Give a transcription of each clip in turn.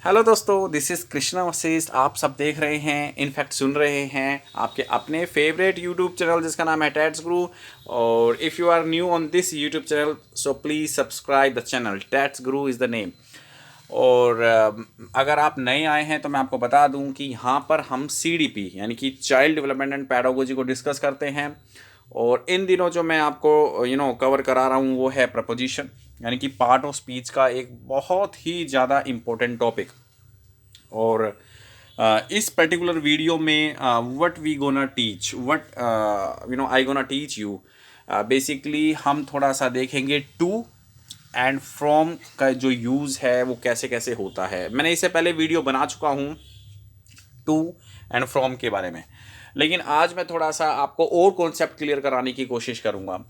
Hello दोस्तों, this is Krishna Vashishtha. आप सब देख रहे हैं, इनफैक्ट सुन रहे हैं आपके अपने फेवरेट यूट्यूब चैनल जिसका नाम है टैट्स गुरु। और if you are new on this YouTube channel so please subscribe the channel. टैट्स गुरु इज़ द नेम। और अगर आप नए आए हैं तो मैं आपको बता दूं कि यहाँ पर हम CDP यानी कि चाइल्ड डेवलपमेंट एंड पैडागोजी को डिस्कस करते हैं। और इन दिनों जो मैं आपको कवर करा रहा हूँ वो है प्रपोजिशन यानी कि पार्ट ऑफ स्पीच का एक बहुत ही ज़्यादा इम्पोर्टेंट टॉपिक। और इस पर्टिकुलर वीडियो में what we gonna teach what I gonna teach you. Basically हम थोड़ा सा देखेंगे टू एंड फ्रॉम का जो यूज़ है वो कैसे कैसे होता है। मैंने इससे पहले वीडियो बना चुका हूँ टू एंड फ्रॉम के बारे में, लेकिन आज मैं थोड़ा सा आपको और कॉन्सेप्ट क्लियर कराने की कोशिश करूँगा।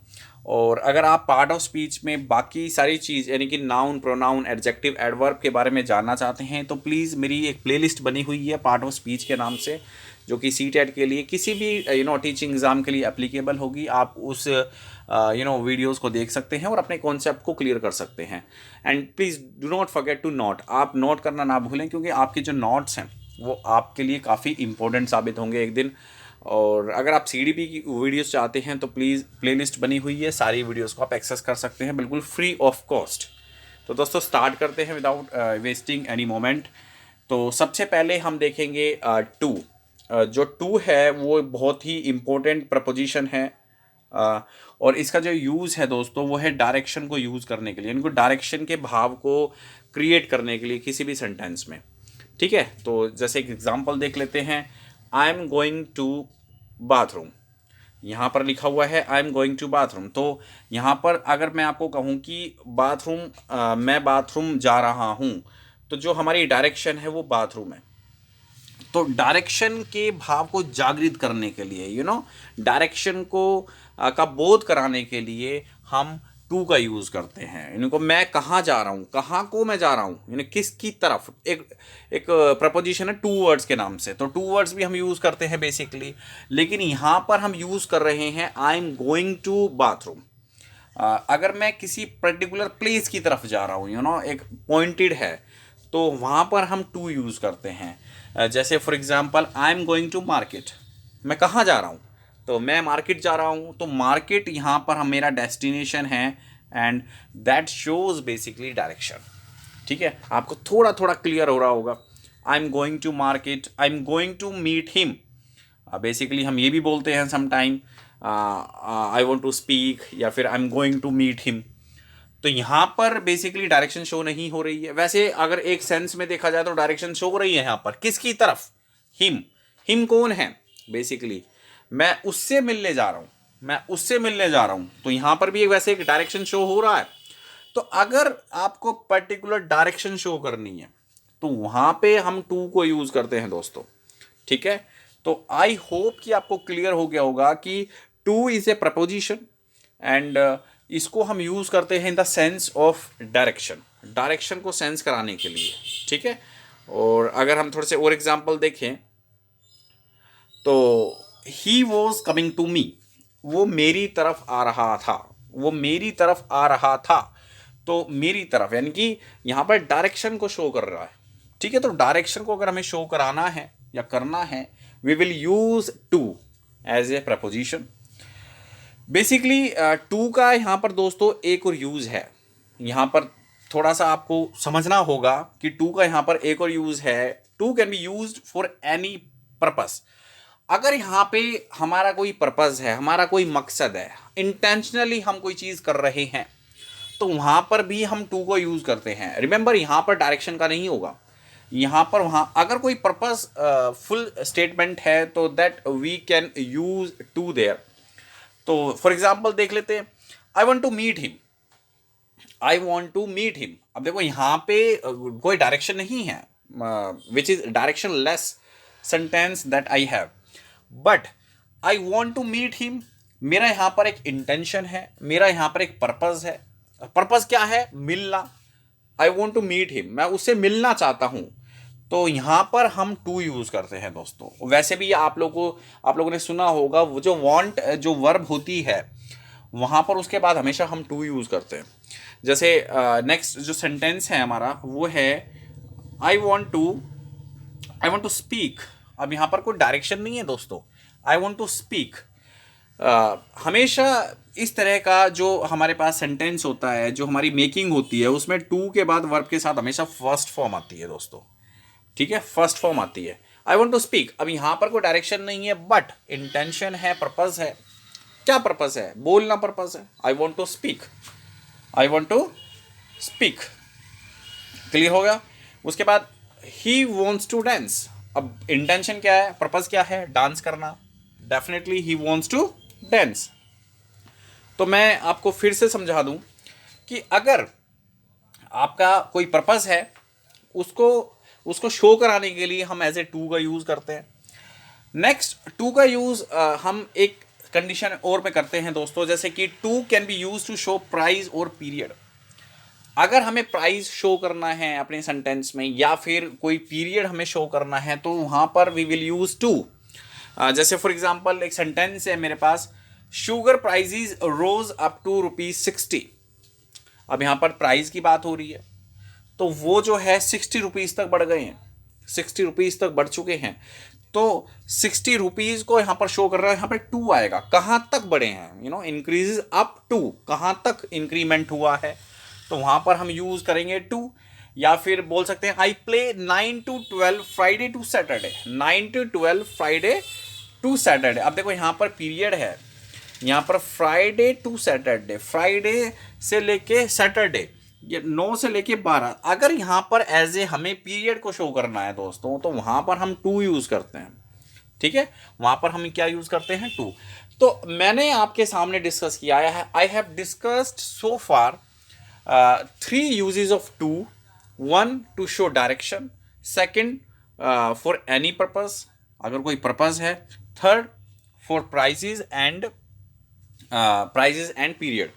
और अगर आप पार्ट ऑफ स्पीच में बाकी सारी चीज़ यानी कि नाउन, प्रोनाउन, एडजेक्टिव, एडवर्ब के बारे में जानना चाहते हैं तो प्लीज़ मेरी एक प्लेलिस्ट बनी हुई है पार्ट ऑफ स्पीच के नाम से, जो कि CTET के लिए किसी भी टीचिंग एग्ज़ाम के लिए एप्लीकेबल होगी। आप उस वीडियोस को देख सकते हैं और अपने कॉन्सेप्ट को क्लियर कर सकते हैं। And please do not forget to note, आप नोट करना ना भूलें क्योंकि आपके जो नोट्स हैं वो आपके लिए काफ़ी इंपॉर्टेंट साबित होंगे एक दिन। और अगर आप CDP की वीडियोस चाहते हैं तो प्लीज़ प्लेलिस्ट बनी हुई है, सारी वीडियोस को आप एक्सेस कर सकते हैं बिल्कुल फ्री ऑफ कॉस्ट। तो दोस्तों स्टार्ट करते हैं विदाउट वेस्टिंग एनी मोमेंट। तो सबसे पहले हम देखेंगे टू। जो टू है वो बहुत ही इम्पोर्टेंट प्रपोजिशन है। और इसका जो यूज़ है दोस्तों वो है डायरेक्शन को यूज़ करने के लिए, इनको डायरेक्शन के भाव को क्रिएट करने के लिए किसी भी सेंटेंस में। ठीक है, तो जैसे एक एग्जांपल देख लेते हैं। I am going to bathroom, यहाँ पर लिखा हुआ है I am going to bathroom. तो यहाँ पर अगर मैं आपको कहूँ कि बाथरूम, मैं बाथरूम जा रहा हूँ, तो जो हमारी डायरेक्शन है वो बाथरूम है। तो डायरेक्शन के भाव को जागृत करने के लिए डायरेक्शन को का बोध कराने के लिए हम टू का यूज़ करते हैं। इनको मैं कहाँ जा रहा हूँ, कहाँ को मैं जा रहा हूँ, यानी किसकी तरफ। एक एक प्रपोजिशन है टू वर्ड्स के नाम से, तो टू वर्ड्स भी हम यूज़ करते हैं बेसिकली। लेकिन यहाँ पर हम यूज़ कर रहे हैं I am going to bathroom. अगर मैं किसी पर्टिकुलर प्लेस की तरफ जा रहा हूँ एक पॉइंटेड है, तो वहाँ पर हम टू यूज़ करते हैं। जैसे for example I am going to market, मैं कहाँ जा रहा हूँ, तो मैं मार्केट जा रहा हूँ। तो मार्केट यहाँ पर हम मेरा डेस्टिनेशन है and that shows basically direction. ठीक है, आपको थोड़ा थोड़ा क्लियर हो रहा होगा। I am going to market, I am going to meet him. Basically हम ये भी बोलते हैं sometime I want to speak, या फिर I am going to meet him. तो यहाँ पर बेसिकली डायरेक्शन शो नहीं हो रही है। वैसे अगर एक सेंस में देखा जाए तो डायरेक्शन शो हो रही है यहाँ पर किसकी तरफ, हिम। हिम कौन है, बेसिकली मैं उससे मिलने जा रहा हूँ, मैं उससे मिलने जा रहा हूँ। तो यहाँ पर भी वैसे एक डायरेक्शन शो हो रहा है। तो अगर आपको पर्टिकुलर डायरेक्शन शो करनी है तो वहाँ पे हम टू को यूज़ करते हैं दोस्तों। ठीक है, तो आई होप कि आपको क्लियर हो गया होगा कि two is a preposition and इसको हम यूज़ करते हैं in the sense of direction, direction को सेंस कराने के लिए। ठीक है, और अगर हम थोड़े से और एग्जांपल देखें तो he was coming to me, वो मेरी तरफ आ रहा था, वो मेरी तरफ आ रहा था। तो मेरी तरफ यानी कि यहाँ पर डायरेक्शन को शो कर रहा है। ठीक है, तो डायरेक्शन को अगर हमें शो कराना है या करना है, we will use to as a preposition. Basically to का यहाँ पर दोस्तों एक और यूज़ है। यहाँ पर थोड़ा सा आपको समझना होगा कि टू का यहाँ पर एक और यूज़ है। To can be used for any purpose. अगर यहाँ पे हमारा कोई पर्पस है, हमारा कोई मकसद है, इंटेंशनली हम कोई चीज़ कर रहे हैं, तो वहाँ पर भी हम टू को यूज़ करते हैं। रिमेंबर यहाँ पर डायरेक्शन का नहीं होगा, यहाँ पर वहाँ अगर कोई पर्पस फुल स्टेटमेंट है तो that we can use to there. तो फॉर एग्जाम्पल देख लेते हैं, I want to meet him, I want to meet him. अब देखो यहाँ पे कोई डायरेक्शन नहीं है, which is directionless sentence that I have, but I want to meet him. मेरा यहाँ पर एक इंटेंशन है, मेरा यहाँ पर एक पर्पज है। पर्पज क्या है, मिलना। I want to meet him, मैं उससे मिलना चाहता हूँ। तो यहाँ पर हम टू यूज़ करते हैं दोस्तों। वैसे भी आप लोगों ने सुना होगा वो जो वांट जो वर्ब होती है वहाँ पर उसके बाद हमेशा हम टू यूज़ करते हैं। जैसे नेक्स्ट जो सेंटेंस है हमारा वो है आई वॉन्ट टू स्पीक। अब यहाँ पर कोई डायरेक्शन नहीं है दोस्तों, आई वॉन्ट टू स्पीक। हमेशा इस तरह का जो हमारे पास सेंटेंस होता है, जो हमारी मेकिंग होती है, उसमें टू के बाद वर्ब के साथ हमेशा फर्स्ट फॉर्म आती है दोस्तों, ठीक है, फर्स्ट फॉर्म आती है। आई वॉन्ट टू स्पीक, अब यहाँ पर कोई डायरेक्शन नहीं है, बट इंटेंशन है, पर्पज है। क्या पर्पज है? बोलना पर्पज है। I want to speak, I want to speak. Clear हो गया? उसके बाद ही वॉन्ट्स टू डांस। अब इंटेंशन क्या है, पर्पज क्या है? डांस करना। Definitely he wants to dance. तो मैं आपको फिर से समझा दूं कि अगर आपका कोई पर्पस है, उसको शो कराने के लिए हम एज ए टू का यूज करते हैं। नेक्स्ट, टू का यूज हम एक कंडीशन और में करते हैं दोस्तों, जैसे कि to can be use to show price और पीरियड। अगर हमें प्राइस शो करना है अपने सेंटेंस में, या फिर कोई पीरियड हमें शो करना है, तो वहां पर वी विल यूज टू। जैसे फॉर एग्जाम्पल एक सेंटेंस है मेरे पास, sugar prices rose up to ₹60। अब यहां पर प्राइस की बात हो रही है, तो वो जो है 60 रुपीज तक बढ़ गए हैं, 60 रुपीज तक बढ़ चुके हैं। तो 60 रुपीज को यहां पर शो कर रहा है, यहां पर टू आएगा। कहां तक बढ़े हैं? इंक्रीज अप टू, कहां तक इंक्रीमेंट हुआ है, तो वहां पर हम यूज करेंगे टू। या फिर बोल सकते हैं I play 9 to 12 Friday to Saturday, 9 to 12 Friday to Saturday. अब देखो यहां पर पीरियड है, यहां पर फ्राइडे टू सैटरडे, फ्राइडे से लेके सैटरडे, ये 9 से लेके 12। अगर यहां पर एज ए हमें पीरियड को शो करना है दोस्तों, तो वहां पर हम टू यूज करते हैं, ठीक है। वहां पर हम क्या यूज करते हैं? टू। तो मैंने आपके सामने डिस्कस किया है, I have discussed so far 3 uses of to. 1 to show direction, second for any purpose, अगर कोई पर्पज है, third for prices and period.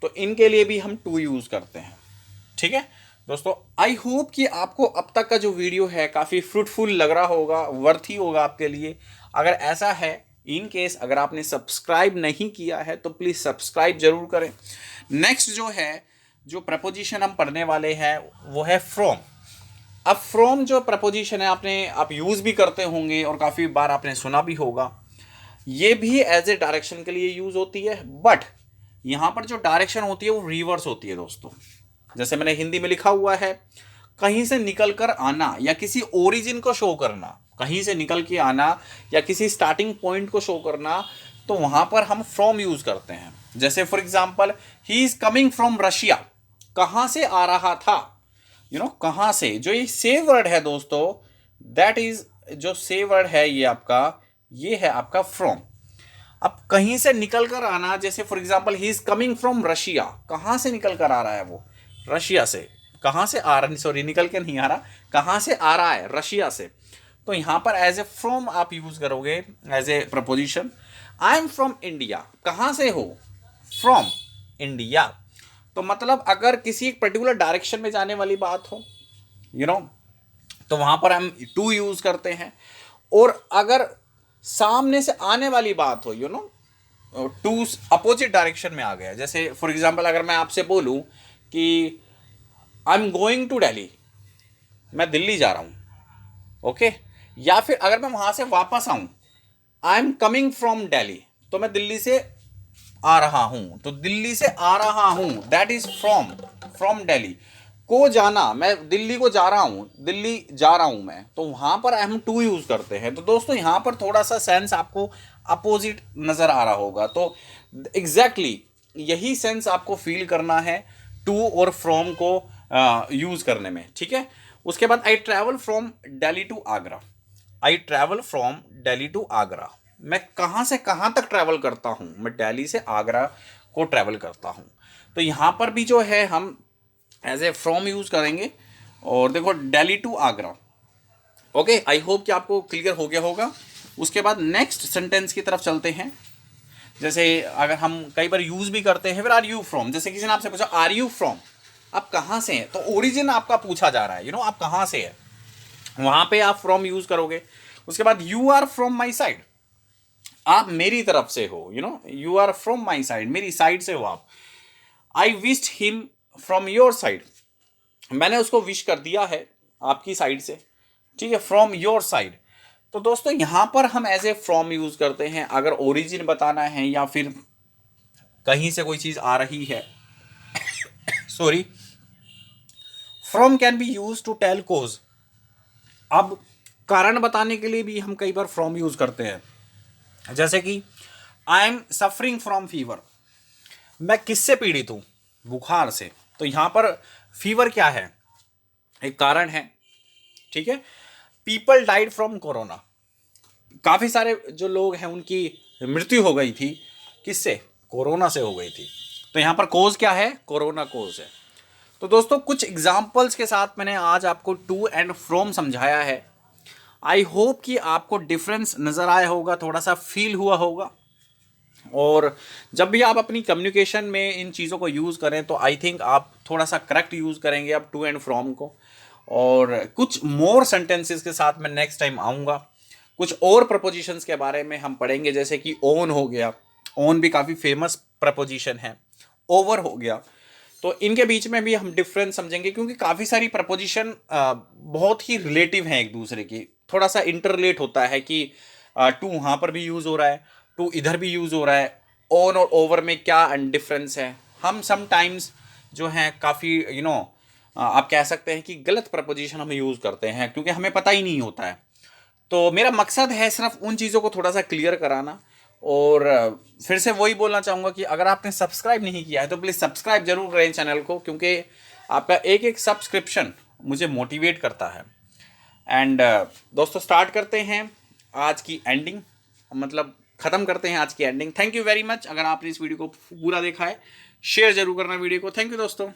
तो इनके लिए भी हम टू यूज करते हैं, ठीक है दोस्तों। आई होप कि आपको अब तक का जो वीडियो है काफ़ी फ्रूटफुल लग रहा होगा, वर्थी होगा आपके लिए। अगर ऐसा है, इन केस अगर आपने सब्सक्राइब नहीं किया है, तो प्लीज़ सब्सक्राइब जरूर करें। नेक्स्ट जो प्रपोजिशन हम पढ़ने वाले हैं वो है फ्रॉम। अब फ्रॉम जो प्रपोजिशन है, आप यूज़ भी करते होंगे और काफ़ी बार आपने सुना भी होगा। ये भी एज ए डायरेक्शन के लिए यूज़ होती है, बट यहाँ पर जो डायरेक्शन होती है वो रिवर्स होती है दोस्तों। जैसे मैंने हिंदी में लिखा हुआ है, कहीं से निकल कर आना या किसी ओरिजिन को शो करना, कहीं से निकल के आना या किसी स्टार्टिंग पॉइंट को शो करना, तो वहाँ पर हम फ्रॉम यूज़ करते हैं। जैसे for example, he is coming from Russia, कहाँ से आ रहा था, कहाँ से। जो ये से वर्ड है दोस्तों, दैट इज जो से वर्ड है ये है आपका फ्रॉम। अब कहीं से निकल कर आना, जैसे for example he is coming from Russia, कहाँ से निकल कर आ रहा है वो? रशिया से। कहाँ से आ रहा, सॉरी निकल के नहीं आ रहा, कहाँ से आ रहा है? रशिया से। तो यहाँ पर एज ए फ्रॉम आप यूज करोगे as a preposition. I am from India, कहाँ से हो? From India. तो मतलब अगर किसी एक पर्टिकुलर डायरेक्शन में जाने वाली बात हो, तो वहां पर हम टू यूज करते हैं। और अगर सामने से आने वाली बात हो, टू अपोजिट डायरेक्शन में आ गया। जैसे फॉर एग्जांपल, अगर मैं आपसे बोलूं कि I am going to Delhi, मैं दिल्ली जा रहा हूं, ओके। या फिर अगर मैं वहां से वापस आऊं, I am coming from Delhi, तो मैं दिल्ली से आ रहा हूं, तो दिल्ली से आ रहा हूं, दैट इज फ्रॉम दिल्ली। को जाना, मैं दिल्ली को जा रहा हूं, दिल्ली जा रहा हूं मैं, तो वहां पर हम टू यूज करते हैं। तो दोस्तों यहां पर थोड़ा सा सेंस आपको अपोजिट नजर आ रहा होगा, तो एग्जैक्टली यही सेंस आपको फील करना है टू और फ्रॉम को यूज करने में, ठीक है। उसके बाद I travel from Delhi to Agra, I travel from Delhi to Agra, मैं कहाँ से कहाँ तक ट्रैवल करता हूँ? मैं दिल्ली से आगरा को ट्रैवल करता हूँ। तो यहाँ पर भी जो है हम एज ए फ्रॉम यूज करेंगे। और देखो, Delhi to Agra, okay. I hope कि आपको क्लियर हो गया होगा। उसके बाद नेक्स्ट सेंटेंस की तरफ चलते हैं। जैसे अगर हम कई बार यूज भी करते हैं, फिर आर यू फ्रॉम। जैसे किसी ने आपसे पूछा आर यू फ्रॉम, आप कहाँ से हैं, तो ओरिजिन आपका पूछा जा रहा है, आप कहाँ से है, वहां पे आप फ्रॉम यूज करोगे। उसके बाद you are from my side, आप मेरी तरफ से हो, you are from my side, मेरी साइड से हो आप। I wished him from your side, मैंने उसको विश कर दिया है आपकी साइड से, ठीक है, फ्रॉम योर साइड। तो दोस्तों यहाँ पर हम एज ए फ्रॉम यूज़ करते हैं अगर ओरिजिन बताना है या फिर कहीं से कोई चीज़ आ रही है। Sorry, from can be use to tell cause. अब कारण बताने के लिए भी हम कई बार फ्रॉम यूज करते हैं, जैसे कि I am suffering from fever, मैं किससे पीड़ित हूं, बुखार से। तो यहां पर फीवर क्या है, एक कारण है, ठीक है। पीपल डाइड फ्रॉम कोरोना, काफी सारे जो लोग हैं उनकी मृत्यु हो गई थी, किससे, कोरोना से हो गई थी। तो यहां पर कोज क्या है, कोरोना कोज है। तो दोस्तों कुछ एग्जाम्पल्स के साथ मैंने आज आपको टू एंड फ्रॉम समझाया है। आई होप कि आपको डिफरेंस नज़र आया होगा, थोड़ा सा फील हुआ होगा। और जब भी आप अपनी कम्युनिकेशन में इन चीज़ों को यूज़ करें तो आई थिंक आप थोड़ा सा करेक्ट यूज़ करेंगे आप टू एंड फ्रॉम को। और कुछ मोर सेंटेंसेस के साथ मैं नेक्स्ट टाइम आऊँगा। कुछ और प्रपोजिशंस के बारे में हम पढ़ेंगे, जैसे कि ओन हो गया, ओन भी काफ़ी फेमस प्रपोजिशन है। ओवर हो गया, तो इनके बीच में भी हम डिफरेंस समझेंगे, क्योंकि काफ़ी सारी प्रपोजिशन बहुत ही रिलेटिव हैं एक दूसरे की, थोड़ा सा इंटरलेट होता है कि टू वहाँ पर भी यूज़ हो रहा है, टू इधर भी यूज़ हो रहा है, ऑन और ओवर में क्या डिफरेंस है। हम समटाइम्स जो हैं काफ़ी आप कह सकते हैं कि गलत प्रपोजिशन हम यूज़ करते हैं क्योंकि हमें पता ही नहीं होता है। तो मेरा मकसद है सिर्फ उन चीज़ों को थोड़ा सा क्लियर कराना। और फिर से वही बोलना चाहूँगा कि अगर आपने सब्सक्राइब नहीं किया है तो प्लीज़ सब्सक्राइब जरूर करें चैनल को, क्योंकि आपका एक एक सब्सक्रिप्शन मुझे मोटिवेट करता है। एंड दोस्तों स्टार्ट करते हैं आज की एंडिंग, मतलब ख़त्म करते हैं आज की ending. Thank you very much. अगर आपने इस वीडियो को पूरा देखा है शेयर जरूर करना वीडियो को। थैंक यू दोस्तों।